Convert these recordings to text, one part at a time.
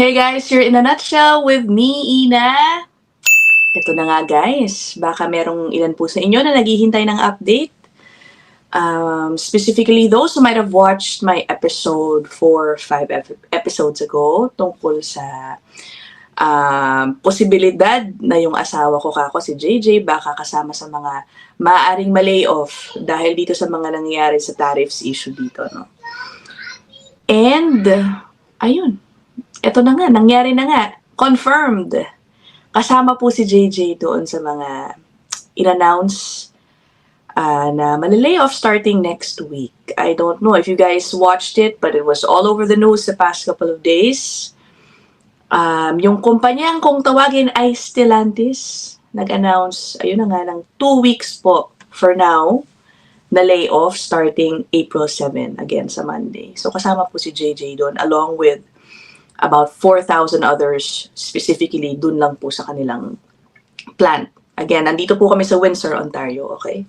Hey guys, you're in a nutshell with me, Ina. Ito na nga guys, baka merong ilan po sa inyo na naghihintay ng update. Specifically those who might have watched my episode 4 or 5 episodes ago tungkol sa posibilidad na yung asawa ko kako si JJ baka kasama sa mga maaaring ma-layoff dahil dito sa mga nangyayari sa tariffs issue dito, no? And, ayun. Ito na nga, nangyari na nga. Confirmed. Kasama po si JJ doon sa mga in-announce na malalayoff starting next week. I don't know if you guys watched it, but it was all over the news the past couple of days. Yung kumpanyang kung tawagin ay Stellantis, nag-announce, ayun na nga, ng 2 weeks po for now, na layoff starting April 7, again sa Monday. So kasama po si JJ doon along with about 4,000 others, specifically dun lang po sa kanilang plant. Again, nandito po kami sa Windsor, Ontario, okay?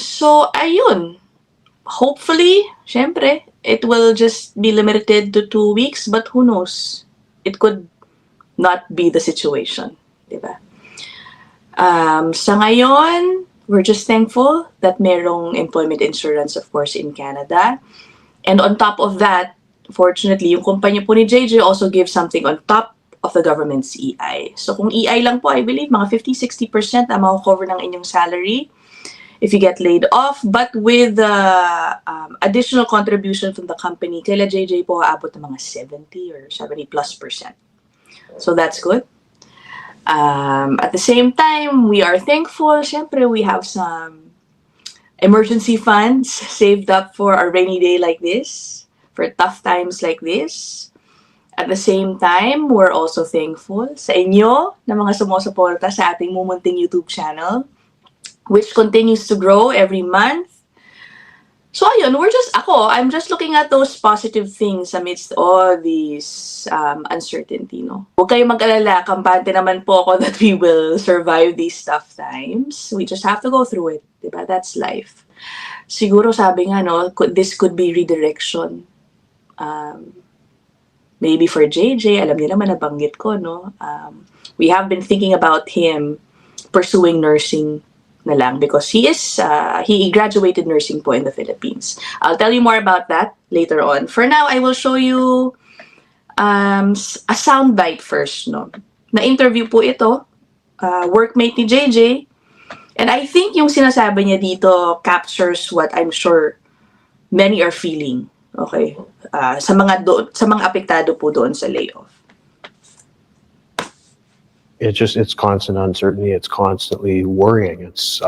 So, ayun. Hopefully, syempre, it will just be limited to 2 weeks, but who knows? It could not be the situation, diba? Sa ngayon, we're just thankful that merong employment insurance, of course, in Canada. And on top of that, fortunately, yung kumpanya po ni JJ also gives something on top of the government's EI. So kung EI lang po, I believe, mga 50-60% ang mako-cover ng inyong salary if you get laid off. But with additional contribution from the company, kaila JJ po aabot ng mga 70 or 70+%. So that's good. At the same time, we are thankful. Siyempre, we have some emergency funds saved up for a rainy day like this, for tough times like this. At the same time, we're also thankful sa inyo na mga sumusuporta sa ating mumunting YouTube channel, which continues to grow every month. So ayun, I'm just looking at those positive things amidst all these uncertainty, no? Huwag kayong mag-alala, kampante naman po ako that we will survive these tough times. We just have to go through it, diba? That's life. Siguro sabi nga, no, this could be redirection. Maybe for JJ, alam niyo naman nabanggit ko, no? We have been thinking about him pursuing nursing na lang because he graduated nursing po in the Philippines. I'll tell you more about that later on. For now, I will show you a soundbite first, no? Na-interview po ito, workmate ni JJ, and I think yung sinasabi niya dito captures what I'm sure many are feeling. Okay, sa mga apektado po doon sa layoff. It's constant uncertainty. It's constantly worrying. It's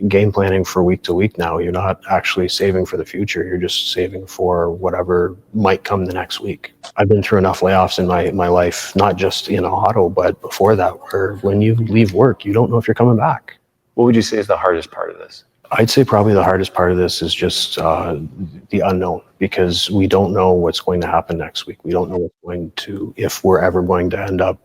game planning for week to week now. You're not actually saving for the future. You're just saving for whatever might come the next week. I've been through enough layoffs in my life, not just in auto, but before that, where when you leave work, you don't know if you're coming back. What would you say is the hardest part of this? I'd say probably the hardest part of this is just the unknown, because we don't know what's going to happen next week. We don't know if we're ever going to end up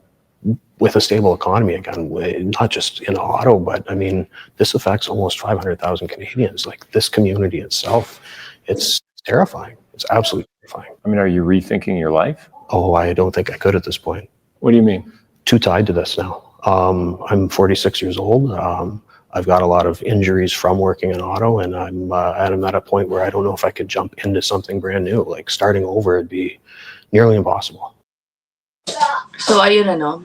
with a stable economy again, not just in auto, but I mean, this affects almost 500,000 Canadians. Like this community itself, it's terrifying. It's absolutely terrifying. I mean, are you rethinking your life? Oh, I don't think I could at this point. What do you mean? Too tied to this now. I'm 46 years old. I've got a lot of injuries from working in auto, and I'm at a point where I don't know if I could jump into something brand new. Like starting over would be nearly impossible. So, ayun ano.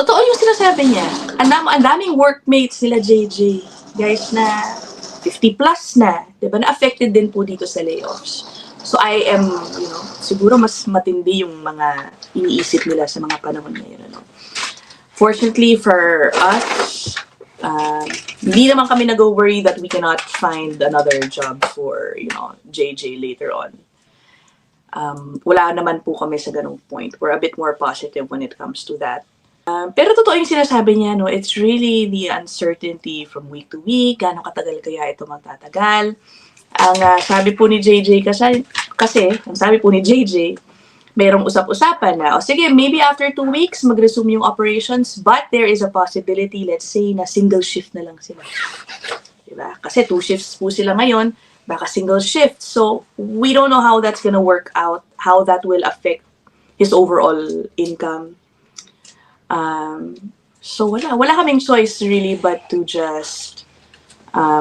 Totoo yung sinasabi niya. Ang daming workmates nila JJ, guys, na 50 plus na, diba? Na affected din po dito sa layoffs. So I am, siguro mas matindi yung mga iniisip nila sa mga panahon ngayon, ano. Fortunately for us, hindi naman kami nag-worry that we cannot find another job for, JJ later on. Wala naman po kami sa ganung point. We're a bit more positive when it comes to that. Pero totoo yung sinasabi niya, no? It's really the uncertainty from week to week. Gaano katagal kaya ito magtatagal? Ang sabi po ni JJ kasi, ang sabi po ni JJ, merong usap-usapan na, sige, maybe after 2 weeks, mag-resume yung operations, but there is a possibility, let's say, na single shift na lang sila. Diba? Kasi 2 shifts po sila ngayon, baka single shift. So we don't know how that's gonna work out, how that will affect his overall income. So wala kaming choice really but to just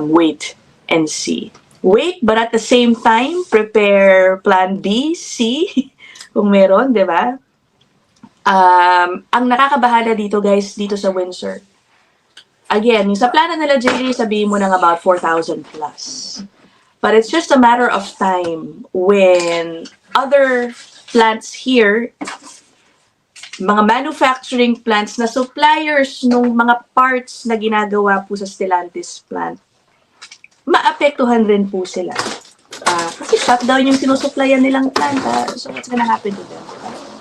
wait and see. Wait, but at the same time, prepare plan B, C, kung meron, di ba? Ang nakakabahala dito, guys, dito sa Windsor, again, yung sa plano nila, JJ, sabihin mo ng about 4,000 plus. But it's just a matter of time when other plants here, mga manufacturing plants na suppliers ng mga parts na ginagawa po sa Stellantis plant, maapektuhan rin po sila. Kasi shutdown yung sinusuplayan nilang plant. So what's gonna happen to them?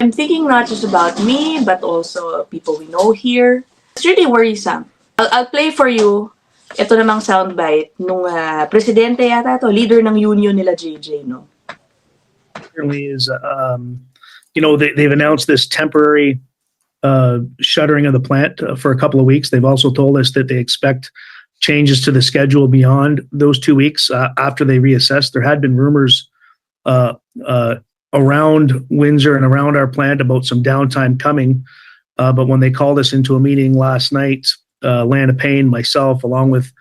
I'm thinking not just about me, but also people we know here. It's really worrisome. I'll play for you ito namang soundbite nung presidente yata to, leader ng union nila, JJ, no? Certainly is, they've announced this temporary shuttering of the plant for a couple of weeks. They've also told us that they expect changes to the schedule beyond those 2 weeks after they reassess. There had been rumors around Windsor and around our plant about some downtime coming. But when they called us into a meeting last night, Lana Payne, myself, along with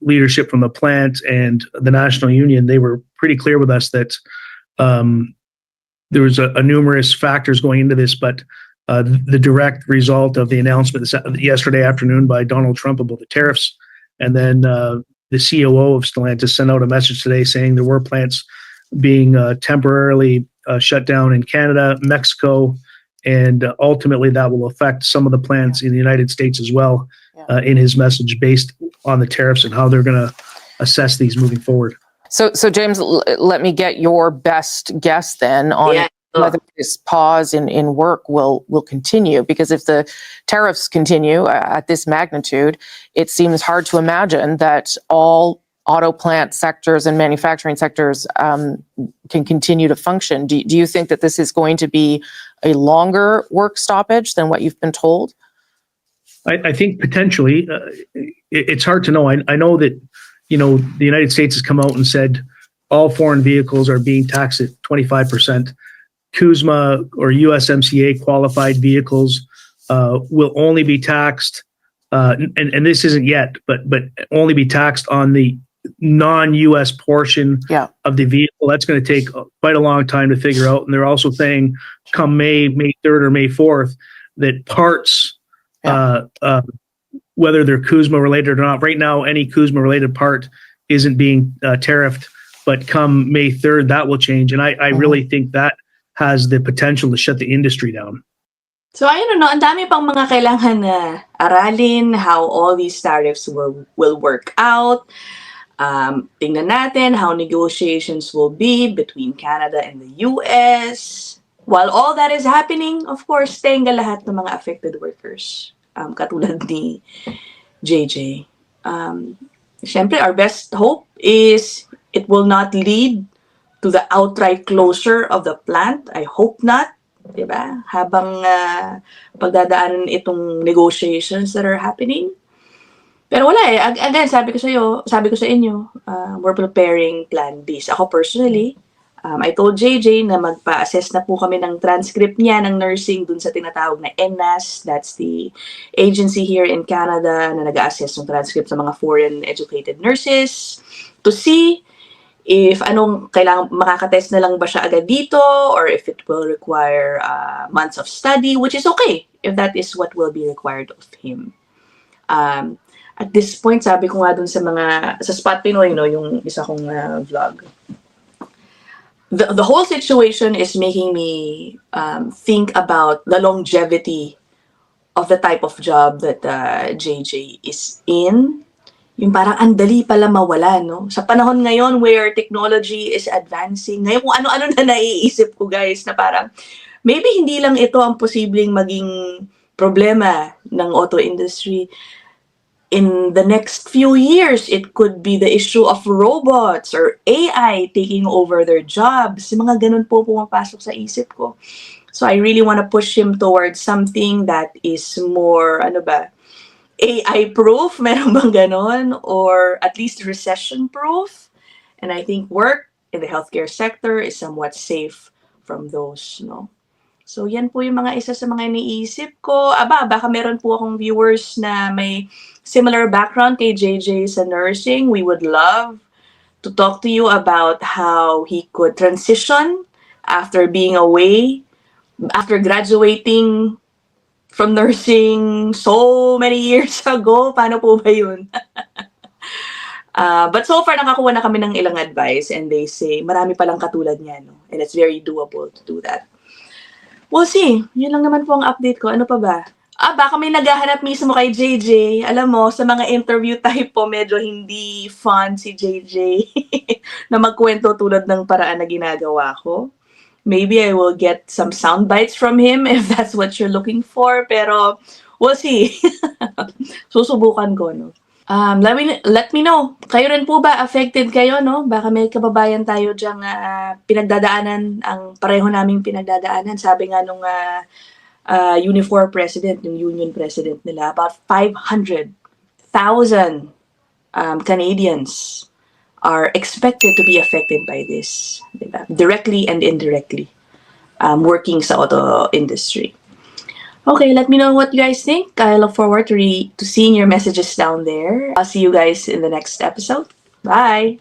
leadership from the plant and the National Union, they were pretty clear with us that there was a numerous factors going into this, but the direct result of the announcement yesterday afternoon by Donald Trump about the tariffs, and then the COO of Stellantis sent out a message today saying there were plants being temporarily shut down in Canada, Mexico, and ultimately that will affect some of the plants in the United States as well, in his message based on the tariffs and how they're going to assess these moving forward. So James, let me get your best guess then on whether this pause in work will continue, because if the tariffs continue at this magnitude, it seems hard to imagine that all auto plant sectors and manufacturing sectors can continue to function. Do you think that this is going to be a longer work stoppage than what you've been told? I think potentially. It's hard to know. I know that, the United States has come out and said all foreign vehicles are being taxed at 25%. CUSMA or USMCA qualified vehicles will only be taxed, and this isn't yet, but only be taxed on the non-US portion of the vehicle. That's going to take quite a long time to figure out. And they're also saying come May 3rd or May 4th that parts, whether they're CUSMA related or not, right now any CUSMA related part isn't being tariffed, but come May 3rd, that will change. And I really think that has the potential to shut the industry down. So ayun, ang dami pang mga kailangan na aralin, how all these tariffs will work out. Tingnan natin how negotiations will be between Canada and the US. While all that is happening, of course, tenga lahat ng mga affected workers. Katulad ni JJ. Siyempre, our best hope is it will not lead to the outright closure of the plant. I hope not. Diba? Habang pagdadaanan itong negotiations that are happening. Pero wala eh. Again, sabi ko sa inyo, we're preparing plan B. Ako personally, I told JJ na magpa-assess na po kami ng transcript niya ng nursing dun sa tinatawag na NNAS. That's the agency here in Canada na nag-assess ng transcript sa mga foreign educated nurses to see if anong kailangan, makakatest na lang ba siya agad dito or if it will require months of study, which is okay if that is what will be required of him. At this point, sabi ko nga dun sa Spot Pinoy, yung isa kong vlog. The whole situation is making me think about the longevity of the type of job that JJ is in. Yung parang andali pala mawala, no? Sa panahon ngayon where technology is advancing, ngayon kung ano-ano na naiisip ko, guys, na parang maybe hindi lang ito ang posibleng maging problema ng auto industry. In the next few years, it could be the issue of robots or AI taking over their jobs. Yung mga ganun po pumapasok sa isip ko. So I really want to push him towards something that is more, AI-proof, meron bang ganon? Or at least recession-proof? And I think work in the healthcare sector is somewhat safe from those, no? So, yan po yung mga isa sa mga iniisip ko. Baka meron po akong viewers na may similar background kay JJ sa nursing. We would love to talk to you about how he could transition after being away, after graduating from nursing so many years ago. Paano po ba yun? But so far, nakakuha na kami ng ilang advice and they say, marami palang katulad niya, no? And it's very doable to do that. We'll see. Yun lang naman po ang update ko. Ano pa ba? Baka may naghahanap mismo kay JJ. Alam mo, sa mga interview type po, medyo hindi fun si JJ na magkwento tulad ng paraan na ginagawa ko. Maybe I will get some sound bites from him if that's what you're looking for. Pero, we'll see. Susubukan ko, no? Let me know. Kayo rin po ba affected kayo, no? Baka may kababayan tayo diyang pinagdadaanan, ang pareho naming pinagdadaanan. Sabi nga nung Unifor president, yung union president nila, about 500,000 Canadians are expected to be affected by this, diba? Directly and indirectly, working sa auto industry. Okay, let me know what you guys think. I look forward to seeing your messages down there. I'll see you guys in the next episode. Bye!